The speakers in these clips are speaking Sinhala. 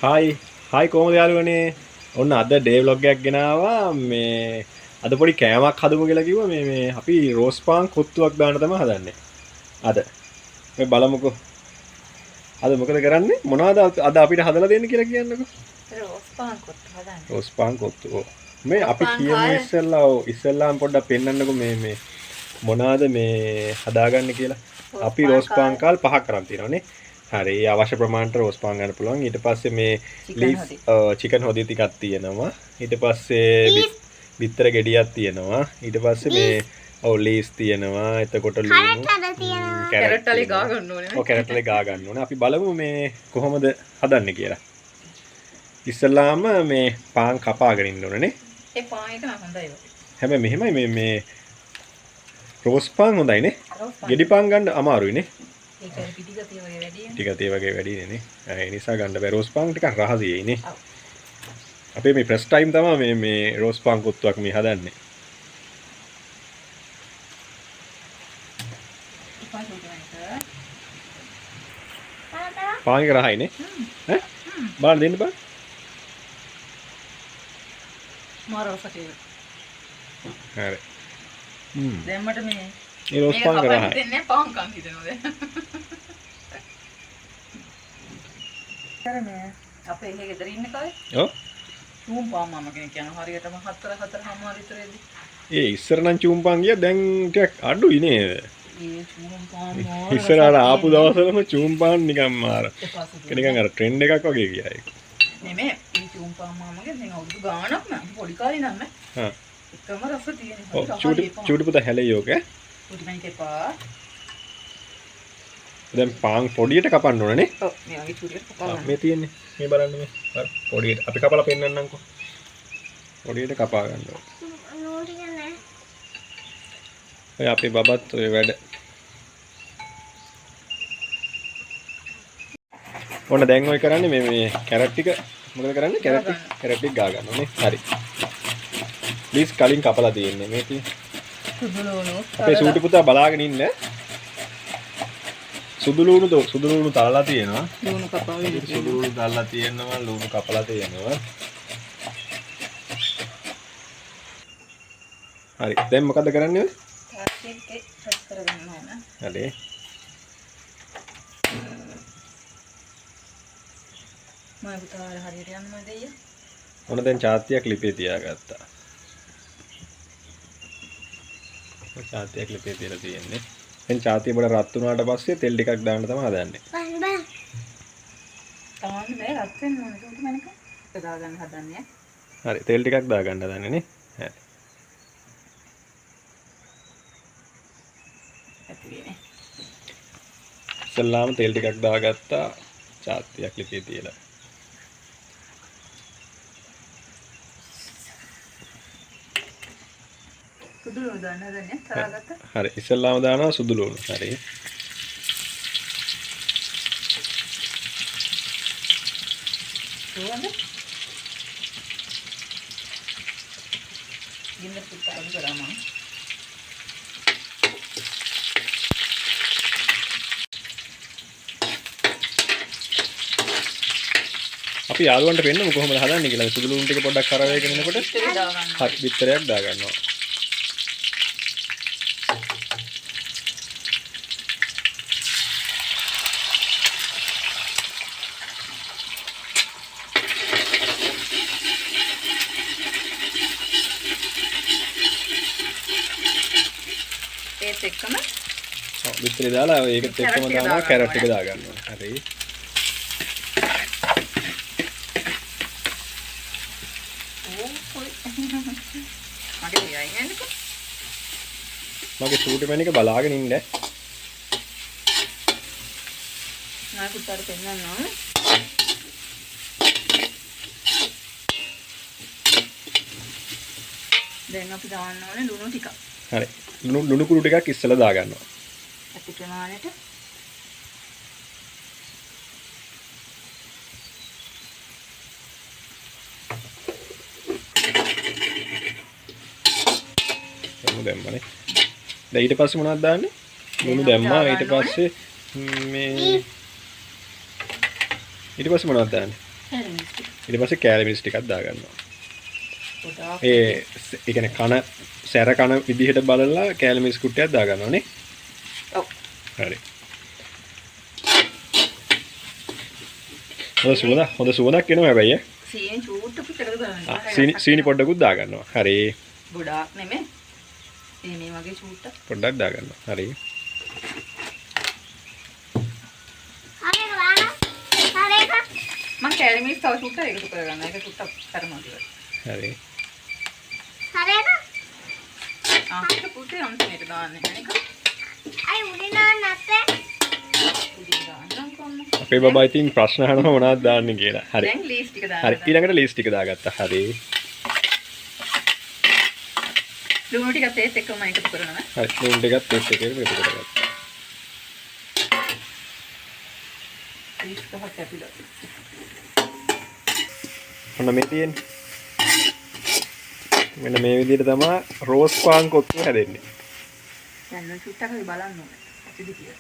හායි කොහමද යාළුවනේ? ඔන්න අද ඩේ ව්ලොග් එකක් ගෙනාවා. මේ අද පොඩි කෑමක් හදමු කියලා කිව්වා. මේ අපි රෝස් පාන් කොත්තුවක් දාන්න තමයි හදන්නේ. අද මේ බලමුකෝ. අද මොකද කරන්නේ? මොනවද අද අපිට හදලා දෙන්න කියලා කියන්නකෝ. රෝස් පාන් කොත්තු හදන්න. රෝස් පාන් කොත්තු. මේ අපි කියමු ඉස්සෙල්ලාම පොඩ්ඩක් පෙන්නන්නකෝ මේ මොනවද මේ හදාගන්න කියලා. අපි රෝස් පාන් කාල් 5ක් කරන් තියෙනවානේ. හරි අවශ්‍ය ප්‍රමාණයට රෝස් පාන් ගන්න පුළුවන්. ඊට පස්සේ මේ චිකන් හොදි ටිකක් තියෙනවා. ඊට පස්සේ බිත්තර ගෙඩියක් තියෙනවා. ඊට පස්සේ මේ ලීස් තියෙනවා. එතකොට ලුණු කැරට් වල ගා ගන්න ඕනේ. ඔව් කැරට් වල ගා ගන්න ඕනේ. අපි බලමු මේ කොහොමද හදන්නේ කියලා. ඉස්සෙල්ලාම මේ පාන් කපාගෙන ඉන්න ඕනේ නේ. ඒ පාන් එක නම් හොඳයි. හැබැයි මෙහෙමයි මේ රෝස් පාන් හොඳයි නේ. ගෙඩි පාන් ගන්න අමාරුයි නේ. ඒක පිටිගතිය වගේ වැඩි. ටිකතිය වගේ වැඩි නේ. ඒ නිසා ගන්න බෑ. රෝස් පාන් ටිකක් රහසියයි නේ. අපේ මේ ප්‍රෙස් ටයිම් තමයි මේ රෝස් පාන් කොත්තුවක් මේ හදන්නේ. පාන් එක රහයි නේ. ඈ? බලන්න දෙන්න බෑ. මාරෝසකේ. හරි. දැම්මට මේ රෝස් පාන් එක රහයි. දෙන්නේ පාන් කන් හිතනෝද? කරන්නේ අපේ එහෙ ගෙදර ඉන්න කවයි? ඔව්. චූම් පාන් මම කෙනෙක් කියනවා හරියටම 4:04 විතරේදී. ඒ ඉස්සර නම් චූම් පාන් ගියා දැන් ටිකක් අඩුයි නේද? ඒ චූම් පාන් ඉස්සර අර ආපු දවස්වලම චූම් පාන් නිකන් මාර. නිකන් අර ට්‍රෙන්ඩ් එකක් වගේ ගියා ඒක. නෙමෙයි මේ චූම් පාන් මමගේ දැන් අවුරුදු ගාණක් නෑ පොඩි කාලේ නම් නේ. හා. එකම රස තියෙන. ඔව් චූටි පුතා හැලෙයෝක. පොඩි මණික එපා. දැන් පාන් පොඩියට කපන්න ඕනේ නේ? ඔව් මේ වගේ චූටියට කපන්න. මේ තියෙන්නේ. මේ බලන්න මේ. හරි පොඩියට අපි කපලා පෙන්නන්නම්කෝ. පොඩියට කපා ගන්න ඕනේ. ඔය අපේ බබත් ඔය වැඩ. ඔන්න දැන් ඔය කරන්නේ මේ කැරට් ටික මොකද කරන්නේ? කැරට් ටික ගා ගන්න ඕනේ. හරි. ප්ලීස් කලින් කපලා තියෙන්නේ මේ තියෙන්නේ. අපේ සූටි පුතා බලාගෙන ඉන්න. සුදු ලුණු තලලා තියෙනවා. ලුණු කපලා සුදු ලුණු තලලා තියෙනවා. ලුණු කපලා තියෙනවා. හරි. දැන් මොකද කරන්නේ ඔය? තාක්ෂිකේ හස් කරගන්න ඕන. හරි. මම පුතා හරියට යන්න මම දෙයිය. මොන දැන් චාත්තියක් ලිපේ තියාගත්තා. චාත්තියක් ලිපේ තියලා තියෙන්නේ. දැන් චාත්තිය පොඩ රත් වුණාට පස්සේ තෙල් ටිකක් දාන්න තමයි හදන්නේ. තාන්න බෑ රත් වෙන්න ඕනේ. ඒක මනක. ඒක දාගන්න හදන්නේ. හරි තෙල් ටිකක් දාගන්න හදන්නේ නේ. හරි. ඉස්සල්ලාම තෙල් ටිකක් දාගත්තා චාත්තියක් ලිපේ තියලා. සුදු ලුණු දාන්න හදන්නේ තරගත්ත. හරි ඉස්සල්ලාම දානවා සුදු ලුණු. හරි. සුවඳ. ගින්න පුතා අලු කරාම. අපි යාළුවන්ට පෙන්නමු කොහොමද හදන්නේ කියලා. සුදු ලුණු ටික පොඩ්ඩක් කරවේගෙන එනකොට හරි බිත්තරයක් දා ගන්නවා. ඒත් එක්කම ඔව් බිත්තරේ දාලා ඒකත් එක්කම දානවා කැරට් ටික දා ගන්නවා. හරි. මගේ දියයි නේද? මගේ සූටි මැනික බලාගෙන ඉන්න. නෑ පුතාට පෙන්නන්න ඕනේ. දැන් අපි දාන්න ඕනේ ලුණු ටිකක්. හරි. ලුණු කුඩු ටිකක් ඉස්සලා දා ගන්නවා. අපි ප්‍රමාණයට දැම්මනේ. දැන් ඊට පස්සේ මොනවද දාන්නේ? ලුණු දැම්මා. ඊට පස්සේ මේ ඊට පස්සේ මොනවද දාන්නේ? ඊට පස්සේ කැලමිස් ටිකක් දාගන්නවා. පොඩක් ඒ කියන්නේ කන සැර කන විදිහට බලලා කැලමිස් කුට්ටියක් දාගන්නවා නේ. ඔව්. හරි. හොඳ සුවඳක් එනවා හැබැයි ඈ. සීනි චූට්ට පුටකට දාන්න. සීනි පොඩ්ඩකුත් දාගන්නවා. හරි. ගොඩාක් නෙමෙයි. මේ වගේ චූට්ට. පොඩ්ඩක් දාගන්නවා. හරි. මම කැලමිස් තව චූට්ට එකතු කරගන්න. ඒක චූට්ට තරමද. හරි. හරියට ඒක පුතේ අන්තිමට දාන්න එක. අය උඩින් දාන්න නැත්තේ උඩින් දාන්න කොන්න. අපේ බබා ඉතින් ප්‍රශ්න අහනවා මොනවද දාන්නේ කියලා. හරි. දැන් ලීස් ටික දාන්න. හරි. ඊළඟට ලීස් ටික දාගත්තා. හරි. ලුණු ටිකත් ඒත් එක්කම එකතු කරනවා. හරි. ලුණු ටිකත් ඒත් එක්කම එකතු කරගත්තා. ලීස් ගහ කැපිලා. ඔන්න මේ තියෙන්නේ. මෙන්න මේ විදිහට තමයි රෝස් පාන් කොත්තු හැදෙන්නේ. දැන් චූට්ටක් හරි බලන්න ඕනේ. ඇතිද කියලා.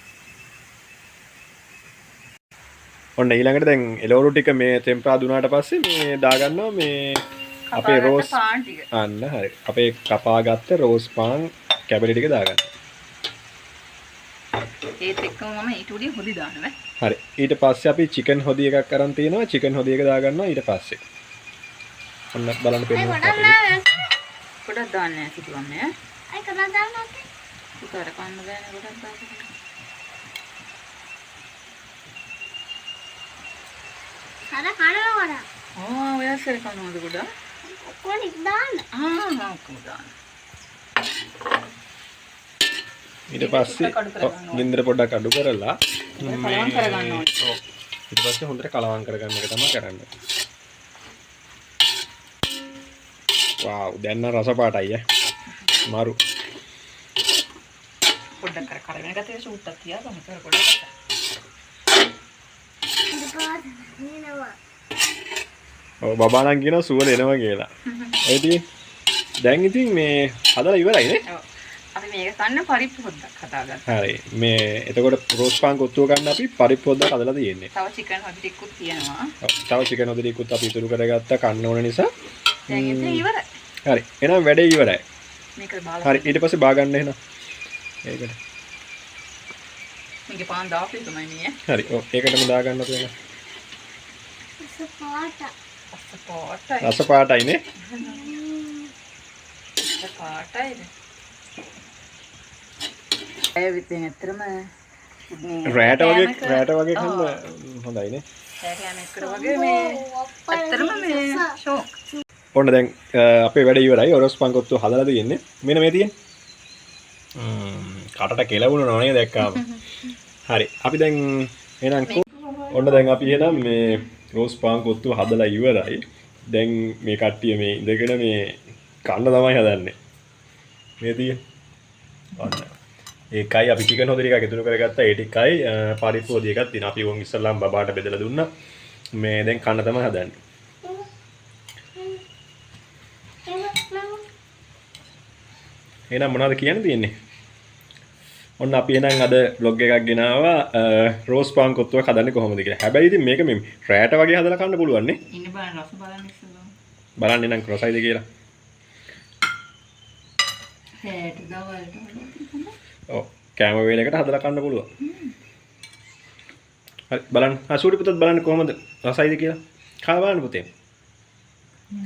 ඔන්න ඊළඟට දැන් එළවලු ටික මේ තෙම්පරා දුනාට පස්සේ මේ දාගන්නවා මේ අපේ රෝස් පාන් ටික. අන්න හරි. අපේ කපාගත්ත රෝස් පාන් කැබලි ටික දාගන්න. ඒත් එක්කම මම ඊට උඩින් හොදි දානවා. හරි. ඊට පස්සේ අපි චිකන් හොදි එකක් අරන් තිනවා. චිකන් හොදි එක දාගන්නවා ඊට පස්සේ. ඔන්න බලන්න පෙන්නනවා. ගොඩක් දාන්න නැහැ කිතුවන්නේ. අය කන දාන්න නැත්තේ උතර කන්න බෑනේ ගොඩක් දාන්න. හර කනවා ඔය සර කනවද ගොඩක්? කොනික් දාන්න ඔක්කොම දාන්න. ඊට පස්සේ ගින්දර පොඩ්ඩක් අඩු කරලා කලවම් කරගන්න ඕනේ. ඔව්. ඊට පස්සේ හොඳට කලවම් කරගන්න එක තමයි කරන්නේ. wow දැන් නම් රස පාටයි ඈ. මාරු. පොඩ්ඩක් කර කරගෙන ගත්තේ සූට්ටක් තියාගන්න මෙතන පොඩ්ඩක්. නේනවා ඔව් බබා නම් කියනවා සුවඳ එනවා කියලා. ඒ ඉතින් දැන් ඉතින් මේ හදලා ඉවරයි නේ? ඔව්. අපි මේක ගන්න පරිප්පු පොඩ්ඩක් හදාගත්තා. හරි. මේ එතකොට රෝස් පාන් කොත්තුව ගන්න අපි පරිප්පු පොඩ්ඩක් හදලා තියෙන්නේ. තව චිකන් හොදි ටිකකුත් තියෙනවා. ඔව්. තව චිකන් හොදි ටිකකුත් අපි ඉතුරු කරගත්තා කන්න ඕන නිසා. දැන් ඉතින් ඉවරයි. හරි. එහෙනම් වැඩේ ඉවරයි. මේක බාලා. හරි. ඊට පස්සේ බා ගන්න එහෙනම්. ඒකට. මේක පාන් දාපු එකමයි මේ. හරි. ඔව්. ඒකටම දා ගන්න තියෙනවා. සපෝට් අස්සපාටයි. රස පාටයි නේ? අස්සපාටයිද? ඒ විදිහෙන් ඇත්තටම රෑට වගේ කන්න හොඳයි නේ. හැරියම එක්කර වගේ මේ ඇත්තටම මේ ෂෝක්. ඔන්න දැන් අපේ වැඩ ඉවරයි. ඔරොස් පාන් කොත්තුව හදලා තියෙන්නේ. මෙන්න මේ තියෙන්නේ. කටට කෙලවුණා නේද දැක්කාම. හරි. අපි දැන් එහෙනම් ඔන්න දැන් අපි එහෙනම් මේ රෝස් පාන් කොත්තුව හදලා ඉවරයි. දැන් මේ කට්ටිය මේ ඉඳගෙන මේ කන්න තමයි හදන්නේ. මේ තියෙන්නේ. ඔන්න. ඒකයි අපි චිකන් හොදි ටිකක් ඉතුරු කරගත්තා. ඒ ටිකයි පරිප්පු හොදි එකක් තියෙනවා. අපි උන් ඉස්සල්ලාම බබාට බෙදලා දුන්නා. මේ දැන් කන්න තමයි හදන්නේ. එහෙනම් මොනවද කියන්න තියෙන්නේ? ඔන්න අපි එහෙනම් අද vlog එකක් ගෙනාවා රෝස් පාන් කොත්තුවක් හදන්නේ කොහොමද කියලා. හැබැයි ඉතින් මේක මේ රෑට වගේ හදලා කන්න පුළුවන් නේ. ඉන්න බලන්න රස බලන්න ඉස්සෙල්ලා. බලන්න නම් රසයිද කියලා. හැට දවල්ට. ඔව් කැම වේලකට හදලා කන්න පුළුවන්. හරි බලන්න. සූටි පුතත් බලන්න කොහොමද රසයිද කියලා. කාලා බලන්න පුතේ.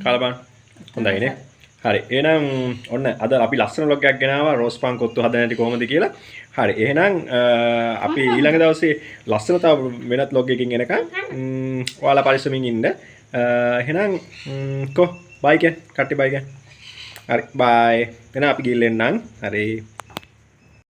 කාලා බලන්න. හොඳයි නේ. හරි එහෙනම් ඔන්න අද අපි ලස්සන vlog එකක් ගෙනාවා රෝස් පාන් කොත්තු හදන හැටි කොහොමද කියලා. හරි එහෙනම් අපි ඊළඟ දවසේ ලස්සන තව වෙනත් vlog එකකින් එනකම් ඔයාලා පරිස්සමින් ඉන්න. එහෙනම් බයි කට්ටි බයි හරි බයි. එහෙනම් අපි ගිහින් එන්නම්. හරි